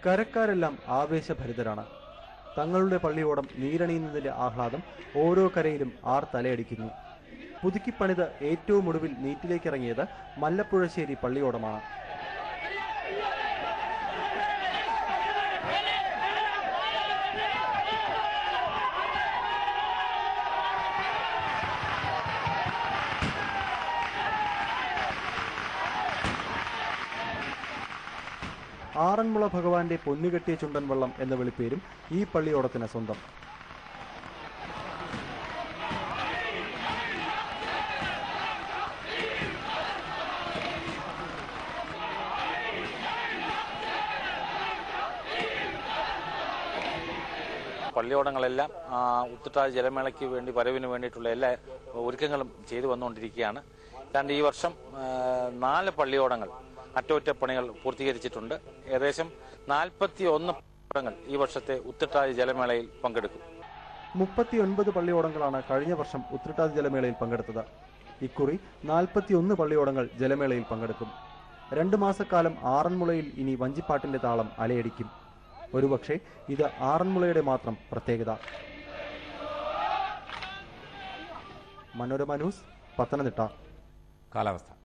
കരക്കാരെല്ലാം ആവേശഭരിതരാണ്. തങ്ങളുടെ പള്ളിയോടം നീരണിയുന്നതിന്റെ ആഹ്ലാദം ഓരോ കരയിലും തലയടിക്കുന്നു. പുതുക്കിപ്പണിത് ഏറ്റവും ഒടുവിൽ നീറ്റിലേക്കിറങ്ങിയത് മല്ലപ്പുഴശ്ശേരി പള്ളിയോടമാണ്. ആറന്മുള ഭഗവാന്റെ പൊന്നുകെട്ടിയ ചുണ്ടൻ വള്ളം എന്ന വിളിപ്പേരും ഈ പള്ളിയോടത്തിന് സ്വന്തം. പള്ളിയോടങ്ങളെല്ലാം ഉത്രട്ടാതി ജലമേളയ്ക്ക് വേണ്ടി വരവിന് വേണ്ടിയിട്ടുള്ള എല്ലാ ഒരുക്കങ്ങളും ചെയ്തു വന്നുകൊണ്ടിരിക്കുകയാണ്. കാരണം ഈ വർഷം 4 പള്ളിയോടങ്ങൾ അറ്റകുറ്റപ്പണികൾ പൂർത്തീകരിച്ചിട്ടുണ്ട്. ഏകദേശം 41 പള്ളിയോടങ്ങൾ ഈ വർഷത്തെ ഉത്രട്ടാതി ജലമേളയിൽ പങ്കെടുക്കും. 39 പള്ളിയോടങ്ങളാണ് കഴിഞ്ഞ വർഷം ഉത്രട്ടാതി ജലമേളയിൽ പങ്കെടുത്തത്. ഇക്കുറി 41 പള്ളിയോടങ്ങൾ ജലമേളയിൽ പങ്കെടുക്കും. 2 മാസക്കാലം ആറന്മുളയിൽ ഇനി വഞ്ചിപ്പാട്ടിന്റെ താളം അലയടിക്കും. ഒരുപക്ഷെ ഇത് ആറന്മുളയുടെ മാത്രം പ്രത്യേകത. മനോരമ ന്യൂസ്, പത്തനംതിട്ട. കാലാവസ്ഥ.